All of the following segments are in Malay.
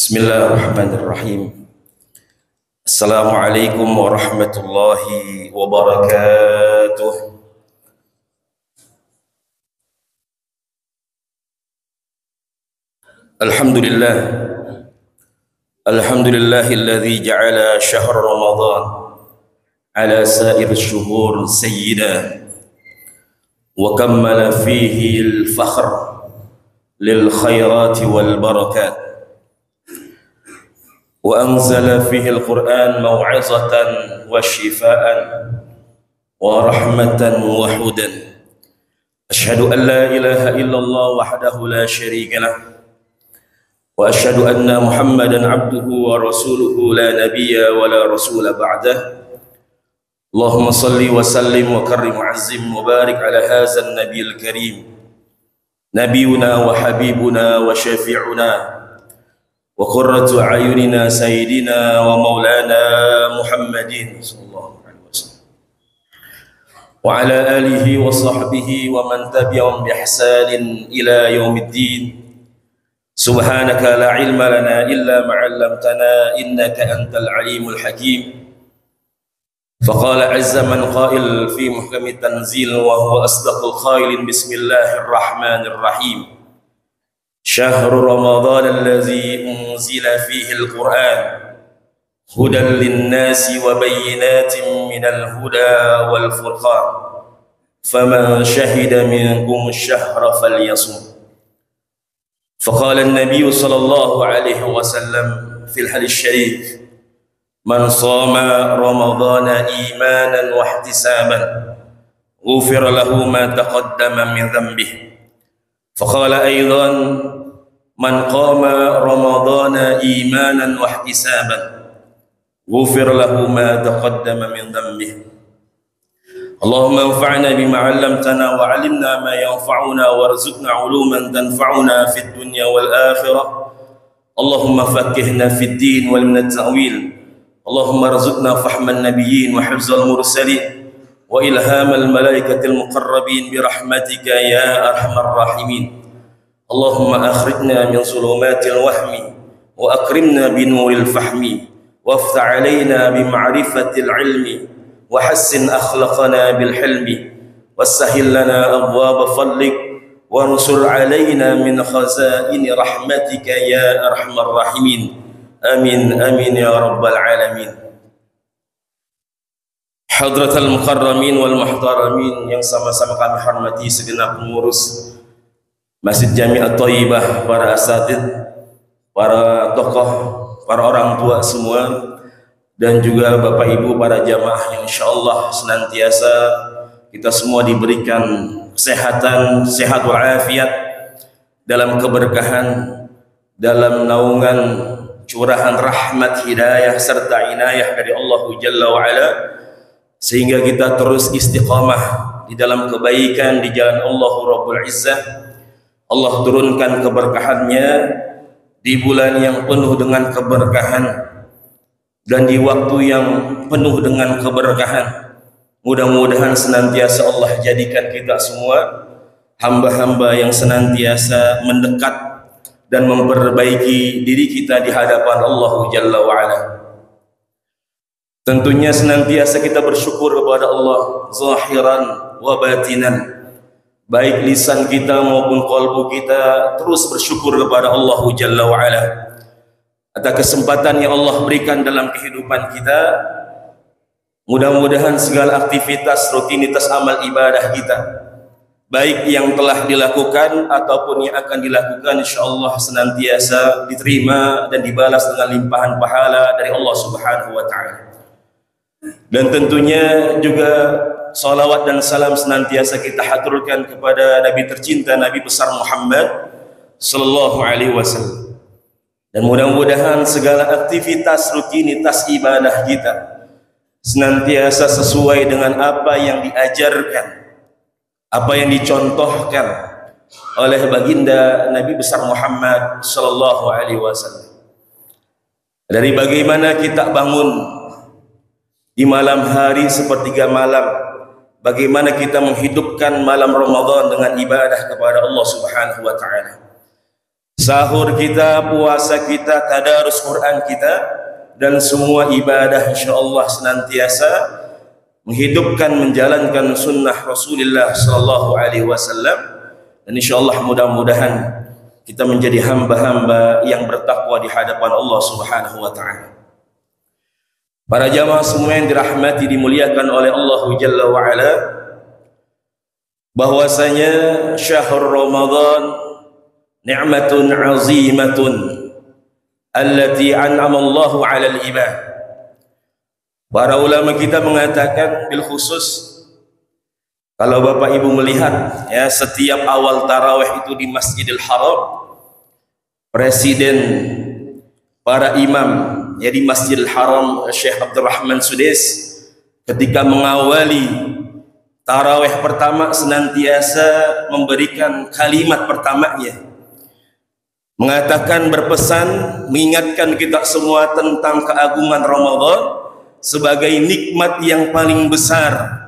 Bismillahirrahmanirrahim. Assalamualaikum warahmatullahi wabarakatuh. Alhamdulillah. Alhamdulillahilladzi ja'ala syahr Ramadan ala sa'ir syuhur sayyida wa kammala fihi al-fakhr lil khairati wal barakat. وأنزل فيه القرآن موعظة وشفاء ورحمة وهدى. أشهد أن لا إله إلا الله وحده لا شريك له وأشهد أن محمدا عبده ورسوله لا نبي ولا رسول بعده. اللهم صل وسلم وكرم وعزم وبارك على هذا النبي الكريم نبينا وحبيبنا وشفيعنا وقرة أعيننا سيدنا ومولانا محمد صلى الله عليه وسلم وعلى آله وصحبه ومن تبعهم بإحسان إلى يوم الدين. سبحانك لا علم لنا إلا ما علمتنا إنك أنت العليم الحكيم. فقال عز من قائل في محكم التنزيل وهو أصدق القائل بسم الله الرحمن الرحيم. شهر رمضان الذي أنزل فيه القرآن هدى للناس وبينات من الهدى والفرقان فمن شهد منكم الشهر فليصم. فقال النبي صلى الله عليه وسلم في الحديث الشريف من صام رمضان إيمانا واحتسابا غفر له ما تقدم من ذنبه. فقال أيضا من قام رمضان إيمانا واحتسابا غفر له ما تقدم من ذنبه. اللهم انفعنا بما علمتنا وعلمنا ما ينفعنا وارزقنا علوما تنفعنا في الدنيا والآخرة. اللهم فقهنا في الدين ومن التأويل. اللهم ارزقنا فهم النبيين وحفظ المرسلين وإلهام الملائكة المقربين برحمتك يا أرحم الراحمين. اللهم أخرجنا من ظلمات الوهم وأكرمنا بنور الفهم وافتح علينا بمعرفة العلم وحسن أخلاقنا بالحلم وسهل لنا أبواب فضلك وانصر علينا من خزائن رحمتك يا أرحم الراحمين. آمين آمين يا رب العالمين. Hadratal mukarramin wal muhtaramin yang sama-sama kami hormati segenap pengurus Masjid Jami' At-Thayyibah, para asatid, para tokoh, para orang tua semua, dan juga Bapak Ibu para jamaah yang insyaallah senantiasa kita semua diberikan kesehatan, sehat walafiat, dalam keberkahan, dalam naungan curahan rahmat, hidayah serta inayah dari Allah Jalla wa Ala, sehingga kita terus istiqamah di dalam kebaikan di jalan Allah Rabbul Izzah. Allah turunkan keberkahannya di bulan yang penuh dengan keberkahan dan di waktu yang penuh dengan keberkahan. Mudah-mudahan senantiasa Allah jadikan kita semua hamba-hamba yang senantiasa mendekat dan memperbaiki diri kita di hadapan Allah Jalla wa Ala. Tentunya senantiasa kita bersyukur kepada Allah zahiran wa batinan, baik lisan kita maupun qalbu kita terus bersyukur kepada Allah Jalla wa Ala atas kesempatan yang Allah berikan dalam kehidupan kita. Mudah-mudahan segala aktivitas, rutinitas amal ibadah kita, baik yang telah dilakukan ataupun yang akan dilakukan, insyaallah senantiasa diterima dan dibalas dengan limpahan pahala dari Allah Subhanahu wa taala. Dan tentunya juga salawat dan salam senantiasa kita haturkan kepada Nabi tercinta, Nabi besar Muhammad sallallahu alaihi wasallam. Dan mudah-mudahan segala aktivitas, rutinitas ibadah kita senantiasa sesuai dengan apa yang diajarkan, apa yang dicontohkan oleh baginda Nabi besar Muhammad sallallahu alaihi wasallam. Dari bagaimana kita bangun di malam hari sepertiga malam, bagaimana kita menghidupkan malam Ramadan dengan ibadah kepada Allah Subhanahu wa taala. sahur kita, puasa kita, tadarus Quran kita, dan semua ibadah insyaallah senantiasa menghidupkan, menjalankan sunnah Rasulullah sallallahu alaihi wasallam. Dan insyaallah mudah-mudahan kita menjadi hamba-hamba yang bertakwa di hadapan Allah Subhanahu wa taala. Para jamaah semua yang dirahmati, dimuliakan oleh Allah Jalla wa ala, bahwasanya syahrul Ramadan ni'matun 'azimatun allati an'ama Allahu 'alal ibad. Para ulama kita mengatakan bil khusus, kalau Bapak Ibu melihat ya, setiap awal tarawih itu di Masjidil Haram, presiden para imam ya di Masjidil Haram, Syekh Abdurrahman Sudais, ketika mengawali tarawih pertama senantiasa memberikan kalimat pertamanya, mengatakan, berpesan, mengingatkan kita semua tentang keagungan Ramadan sebagai nikmat yang paling besar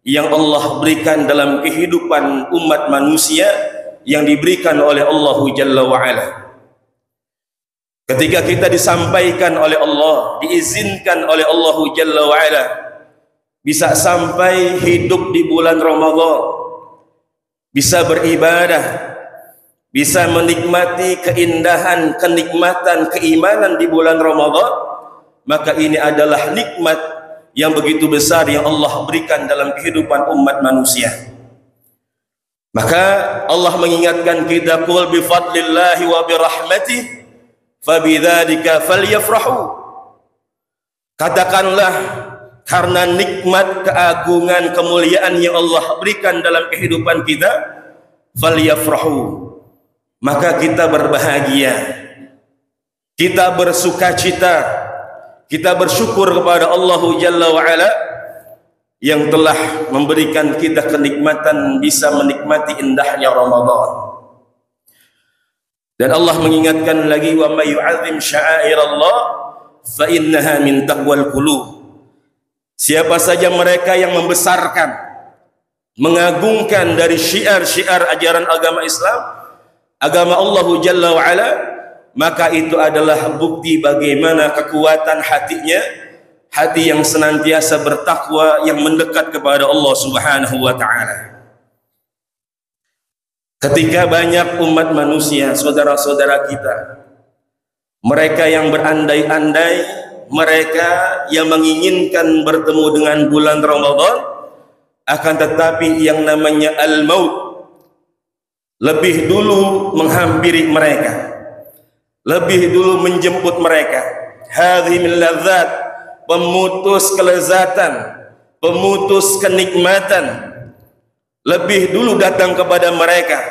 yang Allah berikan dalam kehidupan umat manusia, yang diberikan oleh Allah Jalla wa'ala. Ketika kita disampaikan oleh Allah, diizinkan oleh Allah Jalla wa'ala bisa sampai hidup di bulan Ramadan, bisa beribadah, bisa menikmati keindahan, kenikmatan, keimanan di bulan Ramadan, maka ini adalah nikmat yang begitu besar yang Allah berikan dalam kehidupan umat manusia. Maka Allah mengingatkan kita, qul bi fadlillahi wa bi rahmatih fabidzalika falyafrahu. Katakanlah, karena nikmat, keagungan, kemuliaan yang Allah berikan dalam kehidupan kita, falyafrahu, maka kita berbahagia, kita bersukacita, kita bersyukur kepada Allah Jalla wa'ala yang telah memberikan kita kenikmatan bisa menikmati indahnya Ramadan. Dan Allah mengingatkan lagi, wa may yu'azzim sya'airallah fa innaha min taqwal qulub. Siapa saja mereka yang membesarkan, mengagungkan dari syiar-syiar ajaran agama Islam, agama Allah Jalla wa'ala, maka itu adalah bukti bagaimana kekuatan hatinya, hati yang senantiasa bertakwa, yang mendekat kepada Allah Subhanahu wa ta'ala. Ketika banyak umat manusia, saudara-saudara kita, mereka yang berandai-andai, mereka yang menginginkan bertemu dengan bulan Ramadan, akan tetapi yang namanya al-maut lebih dulu menghampiri mereka, lebih dulu menjemput mereka. Hadhihi min ladzat, pemutus kelezatan, pemutus kenikmatan, lebih dulu datang kepada mereka,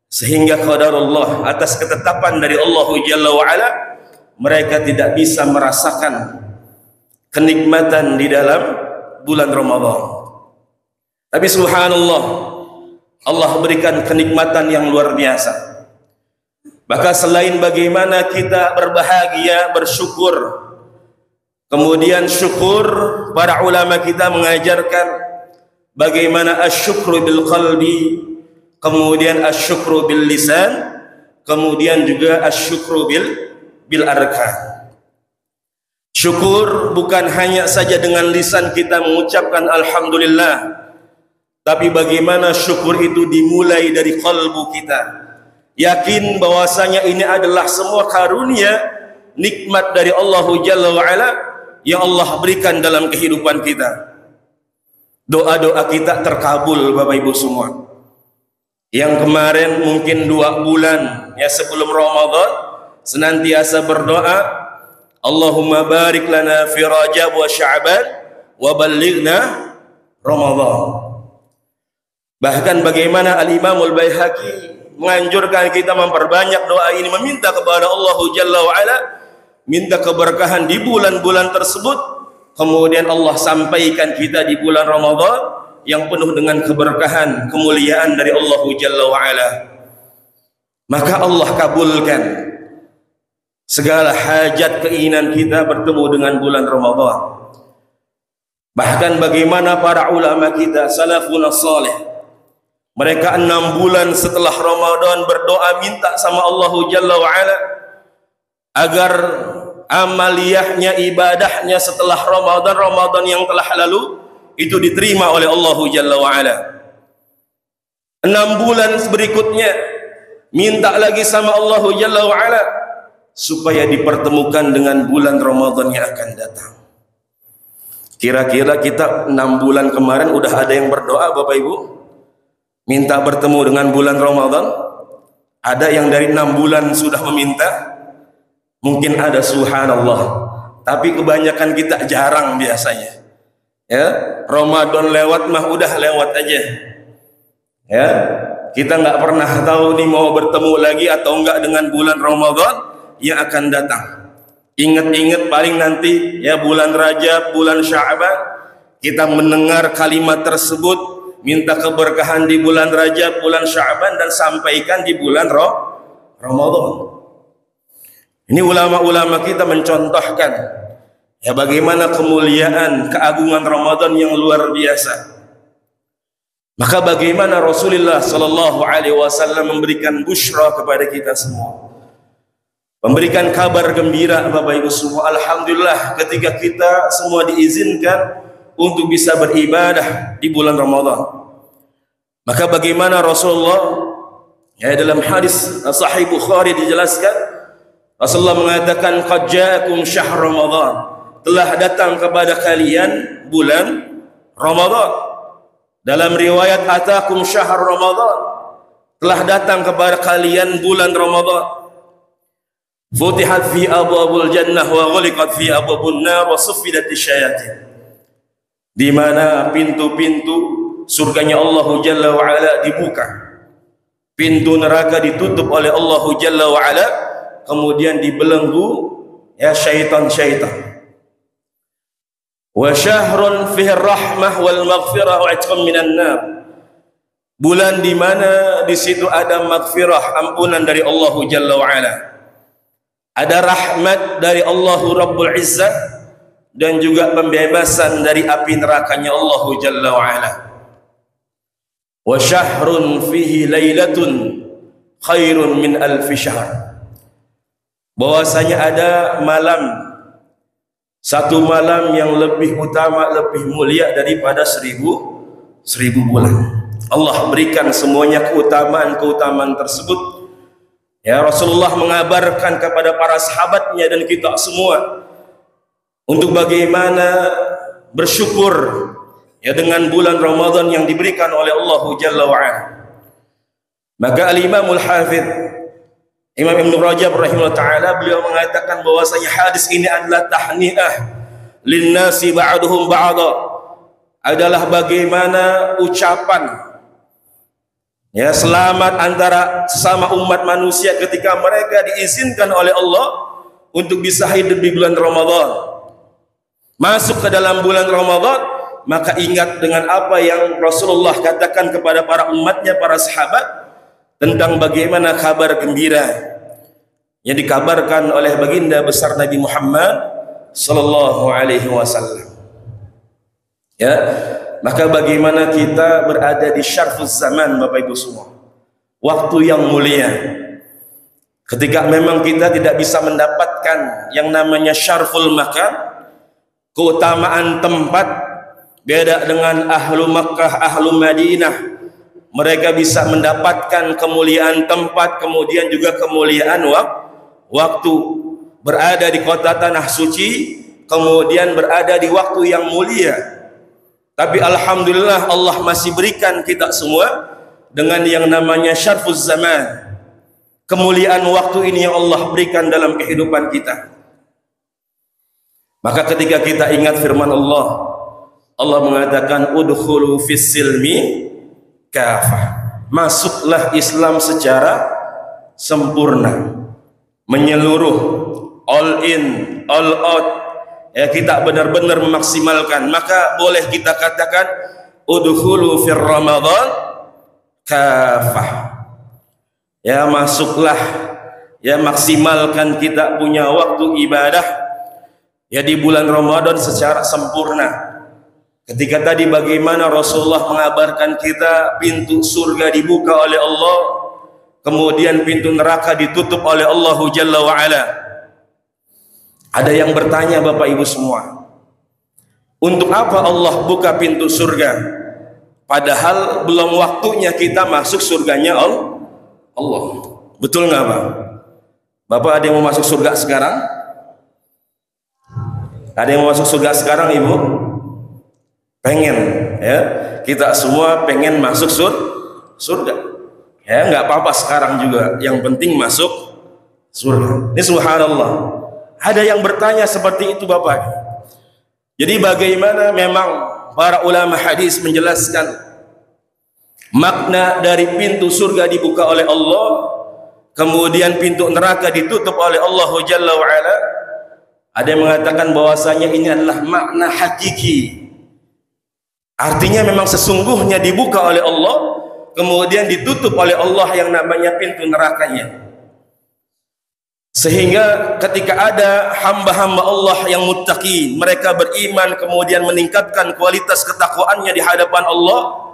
sehingga qadarullah, atas ketetapan dari Allah Jalla wa'ala, mereka tidak bisa merasakan kenikmatan di dalam bulan Ramadan. Tapi subhanallah, Allah berikan kenikmatan yang luar biasa. Maka selain bagaimana kita berbahagia, bersyukur, kemudian syukur, para ulama kita mengajarkan bagaimana asyukru bil qalbi, kemudian asyukru bil lisan, kemudian juga asyukru bil arkan. Syukur bukan hanya saja dengan lisan kita mengucapkan alhamdulillah, tapi bagaimana syukur itu dimulai dari qalbu kita, yakin bahwasanya ini adalah semua karunia, nikmat dari Allah Jalla wa'ala yang Allah berikan dalam kehidupan kita. Doa-doa kita terkabul Bapak Ibu semua. Yang kemarin mungkin 2 bulan ya sebelum Ramadan senantiasa berdoa, Allahumma barik lana fi Rajab wa Sya'ban wa ballighna Ramadan. Bahkan bagaimana Al-Imam Al-Baihaqi menganjurkan kita memperbanyak doa ini, meminta kepada Allah Jalla wa'ala, minta keberkahan di bulan-bulan tersebut. Kemudian Allah sampaikan kita di bulan Ramadan yang penuh dengan keberkahan, kemuliaan dari Allah Jalla wa'ala. Maka Allah kabulkan segala hajat keinginan kita bertemu dengan bulan Ramadan. Bahkan bagaimana para ulama kita salafun salih Mereka 6 bulan setelah Ramadan berdoa minta sama Allah Jalla wa'ala agar amaliyahnya, ibadahnya setelah Ramadan yang telah lalu itu diterima oleh Allah Jalla wa'ala. 6 bulan berikutnya minta lagi sama Allah Jalla wa'ala supaya dipertemukan dengan bulan Ramadan yang akan datang. Kira-kira kita 6 bulan kemarin udah ada yang berdoa Bapak Ibu minta bertemu dengan bulan Ramadan? Ada yang dari 6 bulan sudah meminta? Mungkin ada, subhanallah, tapi kebanyakan kita jarang biasanya. Ya, Ramadan lewat mah udah lewat aja. Ya, kita nggak pernah tahu nih mau bertemu lagi atau enggak dengan bulan Ramadan yang akan datang. Ingat-ingat paling nanti ya bulan Rajab, bulan Sya'ban kita mendengar kalimat tersebut, minta keberkahan di bulan Rajab, bulan Sya'ban, dan sampaikan di bulan Ramadan. Ini ulama-ulama kita mencontohkan ya bagaimana kemuliaan, keagungan Ramadan yang luar biasa. Maka bagaimana Rasulullah sallallahu alaihi wasallam memberikan busyra kepada kita semua, memberikan kabar gembira Bapak Ibu semua. Alhamdulillah ketika kita semua diizinkan untuk bisa beribadah di bulan Ramadan. Maka bagaimana Rasulullah ya dalam hadis Sahih Bukhari dijelaskan, Rasulullah mengatakan qad ja'akum syahr Ramadan, telah datang kepada kalian bulan Ramadan. Dalam riwayat atakum syahr Ramadan, telah datang kepada kalian bulan Ramadan. Futihat fi abwabul jannah wa ghuliqat fi abwabun nar wa suffidat syayatin. Di mana pintu-pintu surganya Allah Jalla wa ala dibuka, pintu neraka ditutup oleh Allah Jalla wa ala, kemudian dibelenggu ya syaitan-syaitan. Wa syahrun fihi rahmah wal maghfirah wa 'itqun minan nar. Bulan di mana di situ ada maghfirah, ampunan dari Allah Jalla wa ala. Ada rahmat dari Allah Rabbul Izzah dan juga pembebasan dari api nerakanya Allah Jalla wa ala. Wa syahrun fihi lailatun khairun min alfi syahr. Bahwasanya ada malam, satu malam yang lebih utama, lebih mulia daripada 1000 bulan. Allah berikan semuanya keutamaan-keutamaan tersebut. Ya, Rasulullah mengabarkan kepada para sahabatnya dan kita semua untuk bagaimana bersyukur ya dengan bulan Ramadan yang diberikan oleh Allah Jalla wa'ala. Maka Al-Imamul Hafidh Imam Ibn Rajab rahimahullah ta'ala beliau mengatakan bahwasanya hadis ini adalah tahni'ah linnasi ba'duhum ba'da, adalah bagaimana ucapan ya selamat antara sesama umat manusia ketika mereka diizinkan oleh Allah untuk bisa hidup di bulan Ramadan, masuk ke dalam bulan Ramadan. Maka ingat dengan apa yang Rasulullah katakan kepada para umatnya, para sahabat, tentang bagaimana kabar gembira yang dikabarkan oleh baginda besar Nabi Muhammad sallallahu alaihi wasallam. Ya, maka bagaimana kita berada di syarfuz zaman Bapak Ibu semua, waktu yang mulia, ketika memang kita tidak bisa mendapatkan yang namanya syarful makan, keutamaan tempat, beda dengan ahlu Makkah, ahlu Madinah. Mereka bisa mendapatkan kemuliaan tempat, kemudian juga kemuliaan waktu, berada di kota tanah suci, kemudian berada di waktu yang mulia. Tapi alhamdulillah Allah masih berikan kita semua dengan yang namanya syarfuz zaman, kemuliaan waktu ini yang Allah berikan dalam kehidupan kita. Maka ketika kita ingat firman Allah, Allah mengatakan udkhulu fis silmi kafah, masuklah Islam secara sempurna, menyeluruh, all in, all out. Ya, kita benar-benar memaksimalkan. Maka boleh kita katakan udkhulu fir Ramadan kafah. Ya, masuklah, ya maksimalkan kita punya waktu ibadah ya di bulan Ramadan secara sempurna. Ketika tadi bagaimana Rasulullah mengabarkan kita pintu surga dibuka oleh Allah, kemudian pintu neraka ditutup oleh Allah Jalla wa'ala. Ada yang bertanya Bapak Ibu semua, untuk apa Allah buka pintu surga? Padahal belum waktunya kita masuk surganya Allah. Betul nggak Pak? Bapak ada yang mau masuk surga sekarang? Ada yang mau masuk surga sekarang Ibu? Pengen ya, kita semua pengen masuk surga ya, nggak apa-apa sekarang juga, yang penting masuk surga. Ini subhanallah, ada yang bertanya seperti itu Bapak. Jadi bagaimana memang para ulama hadis menjelaskan makna dari pintu surga dibuka oleh Allah, kemudian pintu neraka ditutup oleh Allah Jalla wa'ala. Ada yang mengatakan bahwasanya ini adalah makna hakiki. Artinya memang sesungguhnya dibuka oleh Allah, kemudian ditutup oleh Allah yang namanya pintu nerakanya. Sehingga ketika ada hamba-hamba Allah yang muttaqin, mereka beriman kemudian meningkatkan kualitas ketakwaannya di hadapan Allah,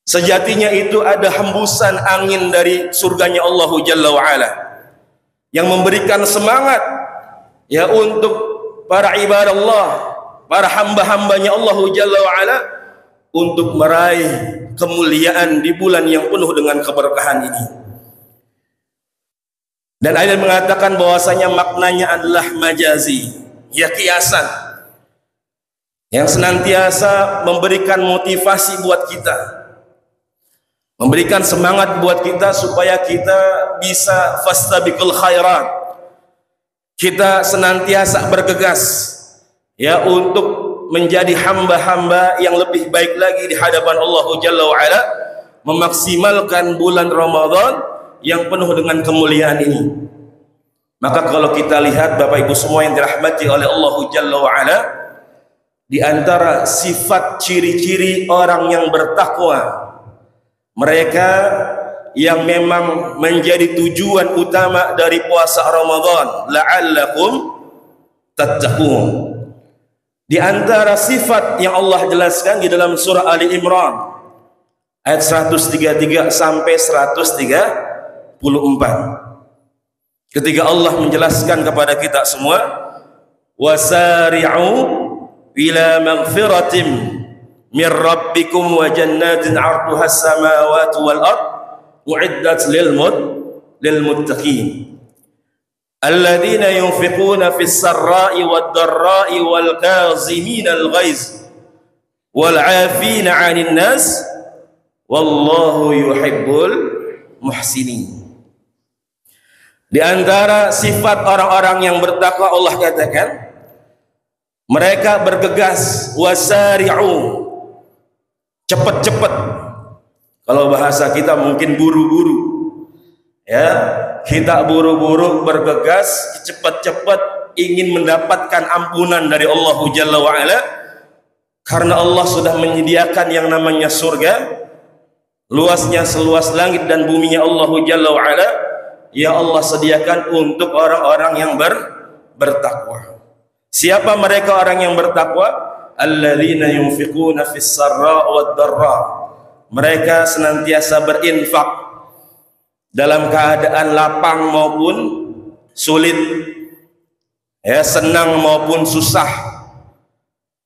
sejatinya itu ada hembusan angin dari surganya Allah Jalla wa'ala yang memberikan semangat ya untuk para ibadah Allah, para hamba-hambanya Allah Jalla wa'ala untuk meraih kemuliaan di bulan yang penuh dengan keberkahan ini. Dan ada yang mengatakan bahwasanya maknanya adalah majazi, ya kiasan, yang senantiasa memberikan motivasi buat kita, memberikan semangat buat kita supaya kita bisa fastabiqul khairat, kita senantiasa bergegas ya untuk menjadi hamba-hamba yang lebih baik lagi di hadapan Allah Jalla wa'ala, memaksimalkan bulan Ramadan yang penuh dengan kemuliaan ini. Maka kalau kita lihat Bapak Ibu semua yang dirahmati oleh Allah Jalla wa'ala, di antara sifat ciri-ciri orang yang bertakwa, mereka yang memang menjadi tujuan utama dari puasa Ramadan, la'allakum tattaqun. Di antara sifat yang Allah jelaskan di dalam surah Ali Imran ayat 133 sampai 134, ketika Allah menjelaskan kepada kita semua, wasari'u ila maghfiratin min rabbikum wa jannatin 'arduha as-samawati wal ard u'iddat lil muttaqin alladzina yunfiquna fis sarra'i wad dharra'i wal kazimina al ghaiz wal 'afina 'anil nas wallahu yuhibbul muhsinin. Di antara sifat orang-orang yang bertakwa Allah katakan, mereka bergegas, wasari'u, cepat-cepat. Kalau bahasa kita mungkin buru-buru, ya, kita buru-buru bergegas, cepat-cepat ingin mendapatkan ampunan dari Allah Jalla wa'ala, karena Allah sudah menyediakan yang namanya surga, luasnya seluas langit dan buminya Allah Jalla wa'ala, ya Allah sediakan untuk orang-orang yang bertakwa. Siapa mereka orang yang bertakwa? Alladzina yunfiquna fis sarra wad dharra. Mereka senantiasa berinfak dalam keadaan lapang maupun sulit, ya, senang maupun susah.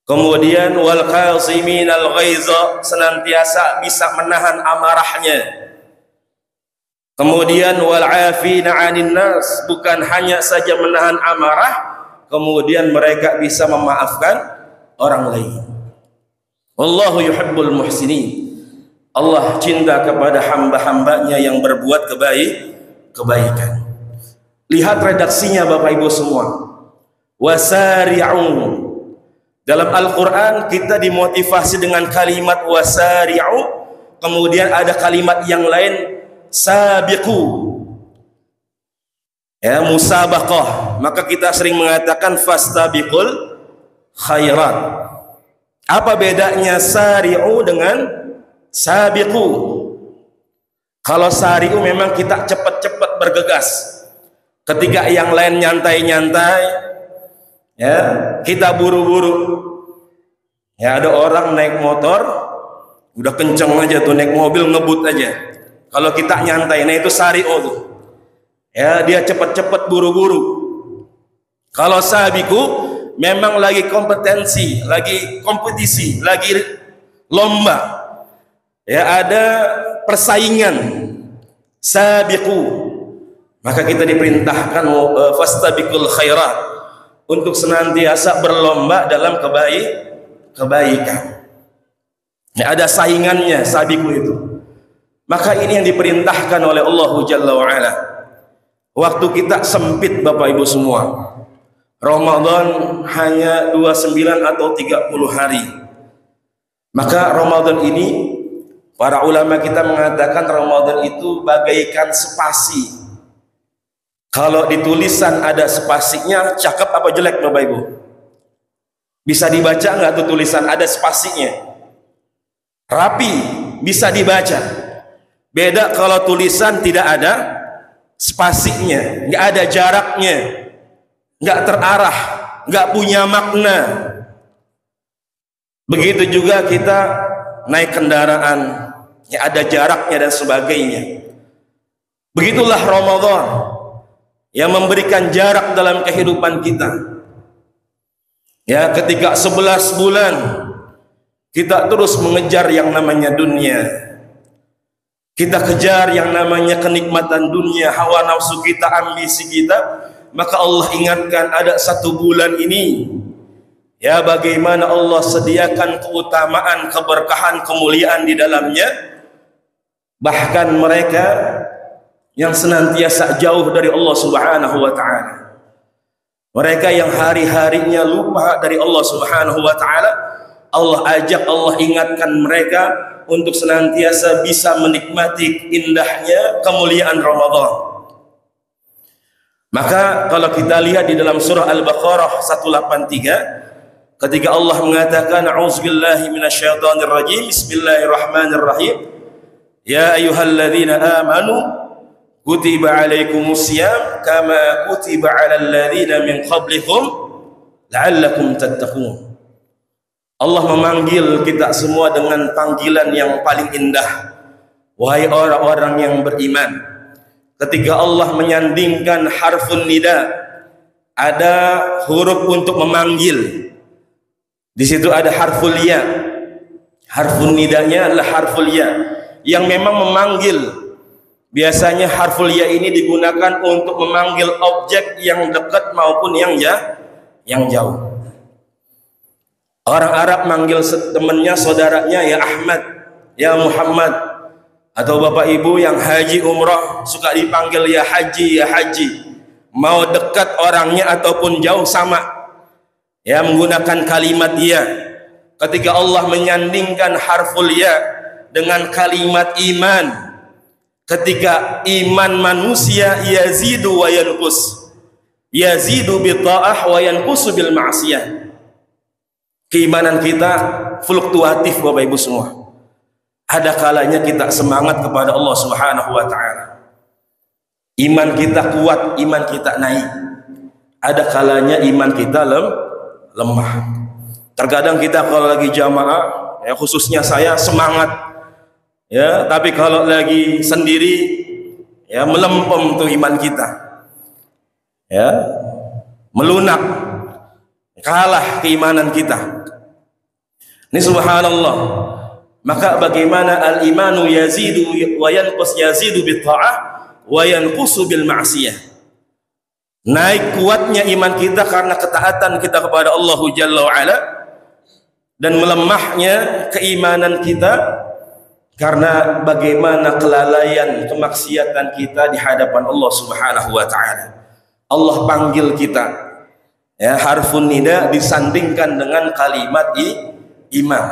Kemudian wal qaziminal ghaiza, senantiasa bisa menahan amarahnya. Kemudian wal 'afina 'anil nas, bukan hanya saja menahan amarah, kemudian mereka bisa memaafkan orang lain. Wallahu yuhibbul muhsinin. Allah cinta kepada hamba-hambanya yang berbuat kebaikan. Lihat redaksinya Bapak Ibu semua. Wasari'u. Dalam Al-Quran kita dimotivasi dengan kalimat wasari'u, kemudian ada kalimat yang lain sabiqu, ya, musabaqah. Maka kita sering mengatakan fastabiqul khairat. Apa bedanya sari'u dengan sabiqu? Kalau sari'u memang kita cepat-cepat bergegas, ketika yang lain nyantai-nyantai, ya, kita buru-buru. Ya, ada orang naik motor udah kenceng aja tuh, naik mobil ngebut aja. Kalau kita nyantai, nah itu sari'o tuh. Ya, dia cepet-cepet buru-buru. Kalau sabiku memang lagi kompetensi, lagi kompetisi, lagi lomba. Ya, ada persaingan. Sabiqu. Maka kita diperintahkan fastabiqul khairat, untuk senantiasa berlomba dalam kebaikan. Ya, ada saingannya sabiqu itu. Maka ini yang diperintahkan oleh Allah Jalla wa Ala. Waktu kita sempit Bapak Ibu semua. Ramadan hanya 29 atau 30 hari. Maka Ramadan ini, para ulama kita mengatakan Ramadan itu bagaikan spasi. Kalau di tulisan ada spasinya, cakep apa jelek Bapak Ibu? Bisa dibaca nggak tuh tulisan ada spasinya? Rapi, bisa dibaca. Beda kalau tulisan tidak ada spasinya, nggak ada jaraknya, nggak terarah, nggak punya makna. Begitu juga kita naik kendaraan, ya ada jaraknya dan sebagainya. Begitulah Ramadan yang memberikan jarak dalam kehidupan kita. Ya, ketika 11 bulan kita terus mengejar yang namanya dunia, kita kejar yang namanya kenikmatan dunia, hawa nafsu kita, ambisi kita, maka Allah ingatkan ada 1 bulan ini, ya, bagaimana Allah sediakan keutamaan, keberkahan, kemuliaan di dalamnya. Bahkan mereka yang senantiasa jauh dari Allah Subhanahu wa ta'ala, mereka yang hari-harinya lupa dari Allah Subhanahu wa ta'ala, Allah ajak, Allah ingatkan mereka untuk senantiasa bisa menikmati indahnya kemuliaan Ramadan. Maka kalau kita lihat di dalam surah Al-Baqarah 183, ketika Allah mengatakan a'udzubillahi minasyaitonir rajim, bismillahirrahmanirrahim, ya ayyuhalladzina amanu kutiba alaikumusiyam kama kutiba alal ladzina min qablikum la'allakum tattaqun. Allah memanggil kita semua dengan panggilan yang paling indah, wahai orang-orang yang beriman. Ketika Allah menyandingkan harfun nida, ada huruf untuk memanggil. Di situ ada harful ya. Harfun nidanya adalah harful ya yang memang memanggil. Biasanya harful ya ini digunakan untuk memanggil objek yang dekat maupun yang jauh. Orang Arab manggil temannya, saudaranya, ya Ahmad, ya Muhammad. Atau bapak ibu yang haji umrah suka dipanggil ya haji, ya haji. Mau dekat orangnya ataupun jauh sama, ya, menggunakan kalimat ya. Ketika Allah menyandingkan harful ya dengan kalimat iman, ketika iman manusia yazidu wa yanqus, yazidu bi ta'ah wa yanqusu bil ma'siyah. Keimanan kita fluktuatif Bapak Ibu semua. Ada kalanya kita semangat kepada Allah Subhanahu wa ta'ala, iman kita kuat, iman kita naik. Ada kalanya iman kita lemah. Terkadang kita kalau lagi jamaah, ya khususnya saya, semangat, ya, tapi kalau lagi sendiri, ya, melempem tuh iman kita, ya, melunak, kalah keimanan kita. Ini subhanallah. Maka bagaimana al-imanu yazidu wa yanqus, yazidu bi ta'ah wa yanqusu bil ma'siyah. Naik kuatnya iman kita karena ketaatan kita kepada Allah Jalla wa Ala, dan melemahnya keimanan kita karena bagaimana kelalaian, kemaksiatan kita di hadapan Allah Subhanahu wa ta'ala. Allah panggil kita, ya, harfun nida disandingkan dengan kalimat iman.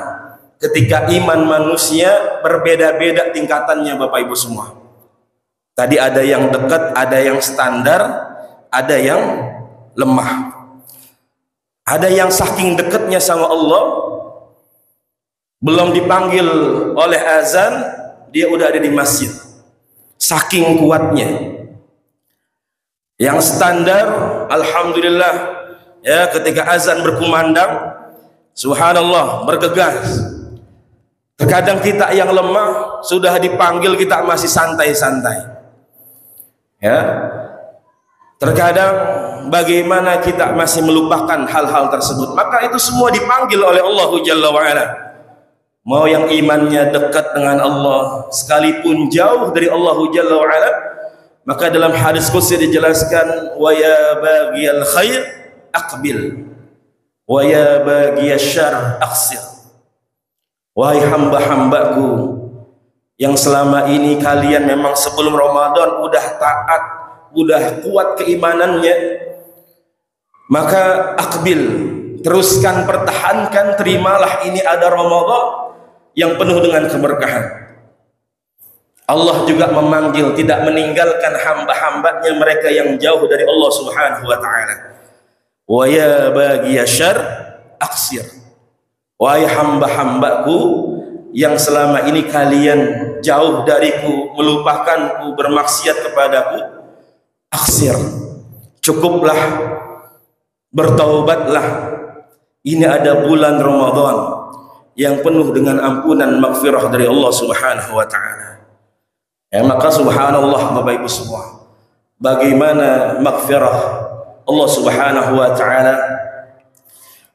Ketika iman manusia berbeda-beda tingkatannya Bapak Ibu semua. Tadi ada yang dekat, ada yang standar, ada yang lemah. Ada yang saking dekatnya sama Allah, belum dipanggil oleh azan dia udah ada di masjid, saking kuatnya. Yang standar, alhamdulillah, ya, ketika azan berkumandang, Subhanallah, bergegas. Terkadang kita yang lemah sudah dipanggil kita masih santai-santai. Ya. Terkadang bagaimana kita masih melupakan hal-hal tersebut. Maka itu semua dipanggil oleh Allah Jalla wa Ala. Mau yang imannya dekat dengan Allah sekalipun jauh dari Allah Jalla wa Ala, maka dalam hadis qudsi dijelaskan, wa ya baghiyal khair aqbil wa ya baghiyasy syarr aqsir. Wahai hamba-hambaku yang selama ini kalian memang sebelum Ramadan udah taat, udah kuat keimanannya, maka akbil, teruskan, pertahankan, terimalah ini ada Ramadan yang penuh dengan keberkahan. Allah juga memanggil, tidak meninggalkan hamba-hambanya mereka yang jauh dari Allah Subhanahu wa ta'ala. Wa ya baghiyasy syarr aqsir. Wahai hamba-hambaku yang selama ini kalian jauh dariku, melupakanku, bermaksiat kepadaku, aksir, cukuplah, bertaubatlah. Ini ada bulan Ramadan yang penuh dengan ampunan maghfirah dari Allah Subhanahu wa ta'ala. Ya, maka subhanallah Bapak Ibu semua, bagaimana maghfirah Allah Subhanahu wa ta'ala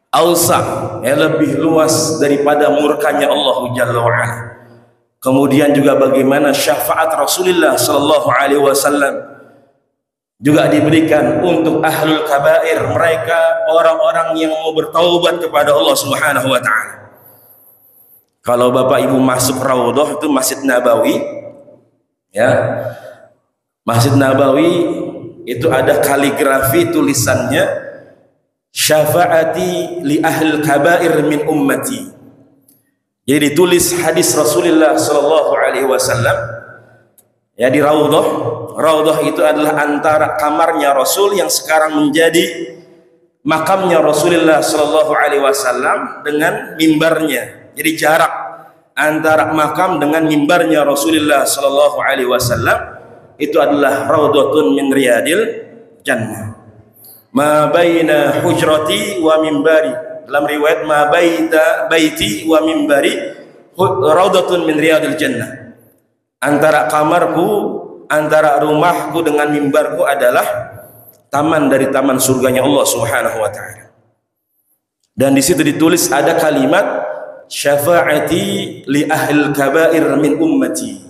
awsa, ya, lebih luas daripada murkanya Allah Jalla wa Ala. Kemudian juga bagaimana syafaat Rasulullah sallallahu alaihi wasallam juga diberikan untuk ahlul kabair, mereka orang-orang yang mau bertaubat kepada Allah Subhanahu wa ta'ala. Kalau Bapak Ibu masuk Raudhah, itu Masjid Nabawi, ya, Masjid Nabawi itu ada kaligrafi tulisannya, syafaati li ahli kabair min ummati. Jadi ditulis hadis Rasulullah sallallahu alaihi wasallam, ya, di Raudhah. Raudhah itu adalah antara kamarnya Rasul yang sekarang menjadi makamnya Rasulullah sallallahu alaihi wasallam dengan mimbarnya. Jadi jarak antara makam dengan mimbarnya Rasulullah sallallahu alaihi wasallam itu adalah raudhatun min riyadil jannah. Ma baina hujrati wa mimbari, dalam riwayat ma baita baiti wa mimbari raudhatun min riyadil jannah. Antara kamarku, antara rumahku dengan mimbarku adalah taman dari taman surganya Allah Subhanahu wa ta'ala. Dan di situ ditulis ada kalimat syafaati li ahli kabair min ummati,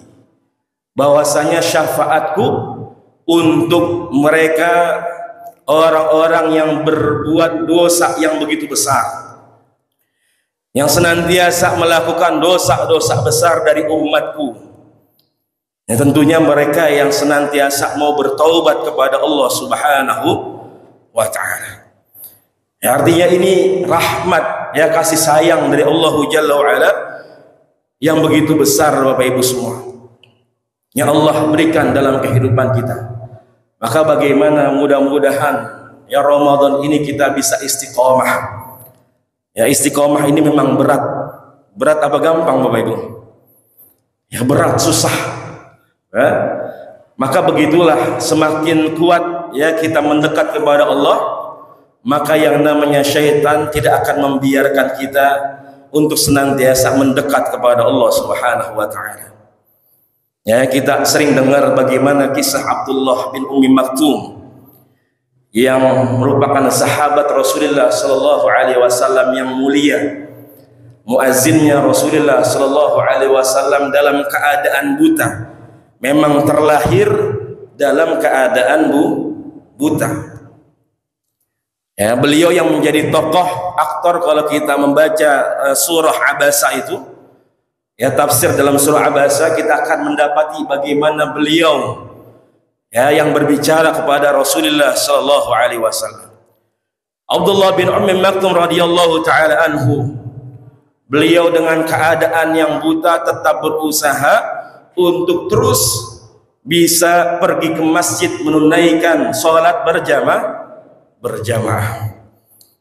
bahwasanya syafaatku untuk mereka orang-orang yang berbuat dosa yang begitu besar, yang senantiasa melakukan dosa-dosa besar dari umatku, ya, tentunya mereka yang senantiasa mau bertaubat kepada Allah Subhanahu wa ta'ala. Ya, artinya ini rahmat, ya, kasih sayang dari Allah Jalla wa Ala yang begitu besar Bapak Ibu semua, yang Allah berikan dalam kehidupan kita. Maka bagaimana mudah-mudahan ya Ramadan ini kita bisa istiqomah. Ya, istiqomah ini memang berat. Berat apa gampang Bapak Ibu? Ya berat, susah. Ya. Maka begitulah, semakin kuat ya kita mendekat kepada Allah, maka yang namanya syaitan tidak akan membiarkan kita untuk senantiasa mendekat kepada Allah Subhanahu wa ta'ala. Ya, kita sering dengar bagaimana kisah Abdullah bin Ummi Maktum yang merupakan sahabat Rasulullah sallallahu alaihi wasallam yang mulia, muazzinnya Rasulullah sallallahu alaihi wasallam dalam keadaan buta. Memang terlahir dalam keadaan buta. Ya, beliau yang menjadi tokoh aktor kalau kita membaca surah Abasa itu, ya, tafsir dalam surah Abasa, kita akan mendapati bagaimana beliau ya yang berbicara kepada Rasulullah sallallahu alaihi wasallam. Abdullah bin Ummi Maktum radhiyallahu taala anhu, beliau dengan keadaan yang buta tetap berusaha untuk terus bisa pergi ke masjid menunaikan sholat berjamaah.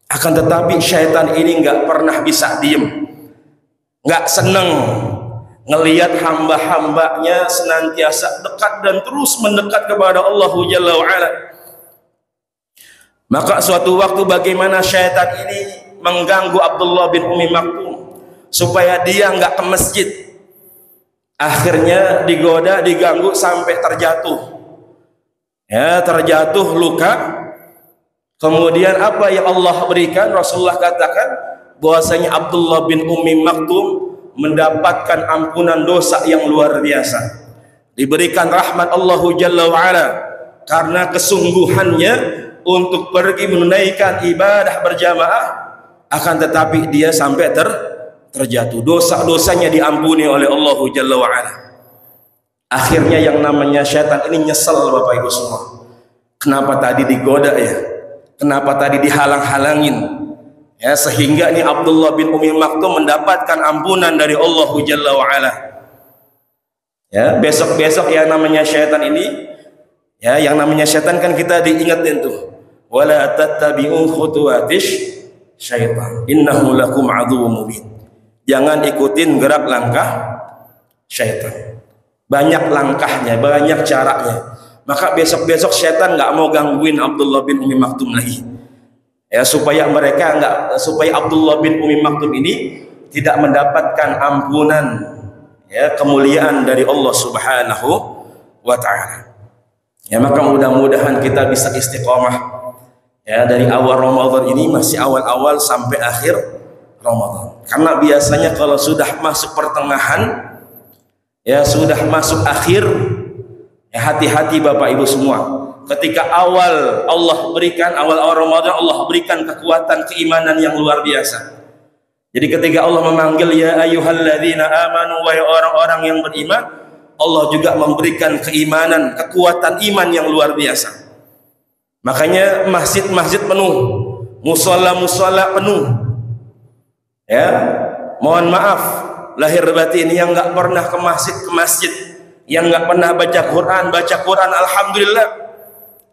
Akan tetapi syaitan ini nggak pernah bisa diem, nggak seneng ngelihat hamba-hambanya senantiasa dekat dan terus mendekat kepada Allah Jalla wa Ala. Maka suatu waktu bagaimana syaitan ini mengganggu Abdullah bin Umi Maktum supaya dia nggak ke masjid. Akhirnya digoda, diganggu sampai terjatuh. Ya, terjatuh luka. Kemudian apa yang Allah berikan? Rasulullah katakan bahwasanya Abdullah bin Umi Maktum mendapatkan ampunan dosa yang luar biasa. Diberikan rahmat Allah Jalla wa'ala karena kesungguhannya untuk pergi menunaikan ibadah berjamaah, akan tetapi dia sampai terjatuh. Dosa-dosanya diampuni oleh Allah Jalla wa'ala. Akhirnya yang namanya syaitan ini nyesel, Bapak Ibu semua. Kenapa tadi digoda ya? Kenapa tadi dihalang-halangin? Ya, sehingga ini Abdullah bin Umi Maktum mendapatkan ampunan dari Allah Jalla wa'ala. Ya, besok-besok yang namanya syaitan ini, ya, yang namanya syaitan kan kita diingetin tuh. Wala tattabi'u khutuwatish syaitan. Innahu lakum aduwwum mubin. Jangan ikutin gerak langkah syaitan. Banyak langkahnya, banyak caranya. Maka besok-besok syaitan nggak mau gangguin Abdullah bin Umi Maktum lagi. Ya, supaya Abdullah bin Umi Maktum ini tidak mendapatkan ampunan, ya, kemuliaan dari Allah Subhanahu wa taala. Ya, maka mudah-mudahan kita bisa istiqomah, ya, dari awal Ramadan ini, masih awal-awal sampai akhir Ramadan. Karena biasanya kalau sudah masuk pertengahan, ya, sudah masuk akhir, ya, hati-hati Bapak Ibu semua. Ketika awal Allah berikan, awal Ramadan Allah berikan kekuatan keimanan yang luar biasa. Jadi ketika Allah memanggil ya ayyuhalladzina amanu, wahai orang-orang yang beriman, Allah juga memberikan keimanan, kekuatan iman yang luar biasa. Makanya masjid-masjid penuh, musola-musola penuh. Ya, mohon maaf lahir batin yang nggak pernah ke masjid, yang nggak pernah baca Quran, alhamdulillah.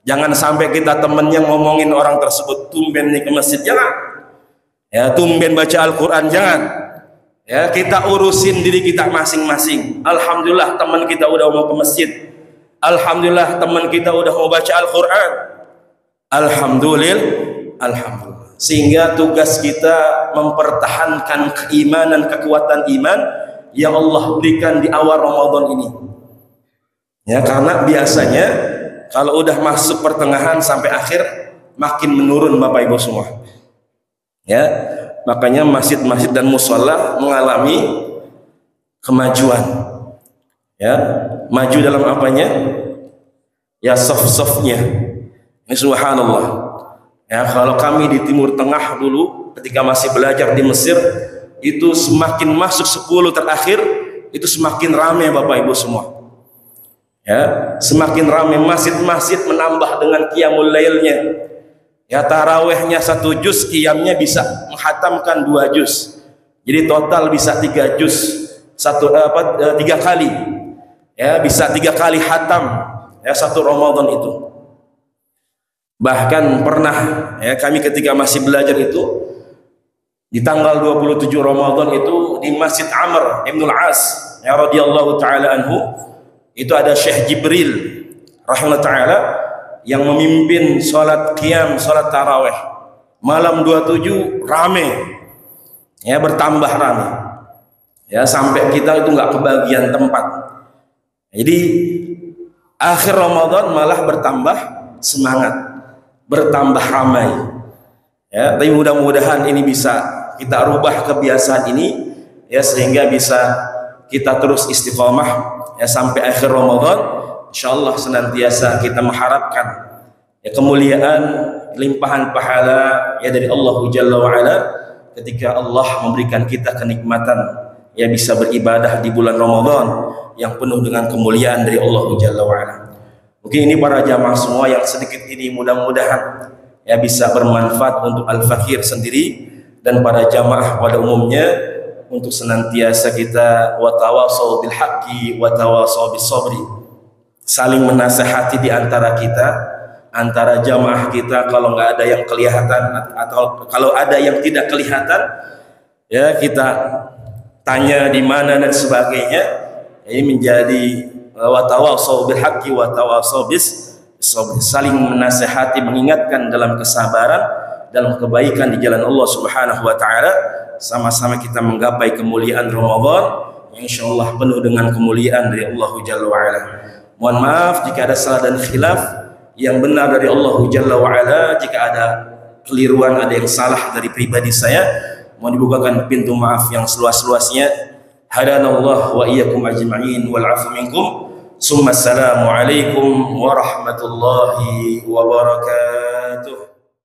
Jangan sampai kita temennya ngomongin orang tersebut, tumben nih ke masjid, jangan. Ya, tumben baca Al-Quran, jangan. Ya, kita urusin diri kita masing-masing. Alhamdulillah teman kita udah mau ke masjid. Alhamdulillah teman kita udah mau baca Al-Quran. Alhamdulillah. Sehingga tugas kita mempertahankan keimanan, kekuatan iman yang Allah berikan di awal Ramadan ini. Ya, karena biasanya kalau udah masuk pertengahan sampai akhir makin menurun Bapak Ibu semua. Ya, makanya masjid-masjid dan mushola mengalami kemajuan. Ya, maju dalam apanya? Ya, soft-softnya. Ini subhanallah. Ya, kalau kami di Timur Tengah dulu ketika masih belajar di Mesir, itu semakin masuk 10 terakhir itu semakin ramai Bapak Ibu semua. Ya, semakin ramai, masjid-masjid menambah dengan qiyamul lailnya. Ya, tarawehnya 1 juz, qiyamnya bisa menghatamkan 2 juz. Jadi total bisa 3 juz. 3 kali. Ya, bisa 3 kali hatam, ya, 1 Ramadan itu. Bahkan pernah, ya, kami ketika masih belajar itu di tanggal 27 Ramadan itu di Masjid Amr Ibn Al-As, ya, radhiyallahu taala anhu, itu ada Syekh Jibril rahimahullah taala yang memimpin sholat qiyam, sholat taraweh malam 27, rame, ya, bertambah rame, ya, sampai kita itu nggak kebagian tempat. Jadi akhir Ramadan malah bertambah semangat, bertambah ramai. Ya, tapi mudah-mudahan ini bisa kita rubah kebiasaan ini, ya, sehingga bisa kita terus istiqomah, ya, sampai akhir Ramadan. Insyaallah senantiasa kita mengharapkan, ya, kemuliaan, limpahan pahala, ya, dari Allah Jalla wa'ala ketika Allah memberikan kita kenikmatan, ya, bisa beribadah di bulan Ramadan yang penuh dengan kemuliaan dari Allah Jalla wa'ala. Mungkin ini para jamaah semua yang sedikit ini mudah-mudahan, ya, bisa bermanfaat untuk al-fakir sendiri dan para jamaah pada umumnya, untuk senantiasa kita watawasau bil haqqi watawasau bis sabri, saling menasehati di antara kita, antara jamaah kita. Kalau nggak ada yang kelihatan atau kalau ada yang tidak kelihatan, ya, kita tanya di mana dan sebagainya. Ini menjadi watawasau bil haqqi watawasau bis sabri, saling menasehati, mengingatkan dalam kesabaran dalam kebaikan di jalan Allah Subhanahu wa taala. Sama-sama kita menggapai kemuliaan Ramadan yang insyaallah penuh dengan kemuliaan dari Allah Jalla wa ala. Mohon maaf jika ada salah dan khilaf, yang benar dari Allah Jalla wa ala. Jika ada keliruan, ada yang salah dari pribadi saya, mohon dibukakan pintu maaf yang seluas-luasnya. Hadanallah wa iyyakum ajma'in wal 'afu minkum. Summa assalamu alaikum warahmatullahi wabarakatuh.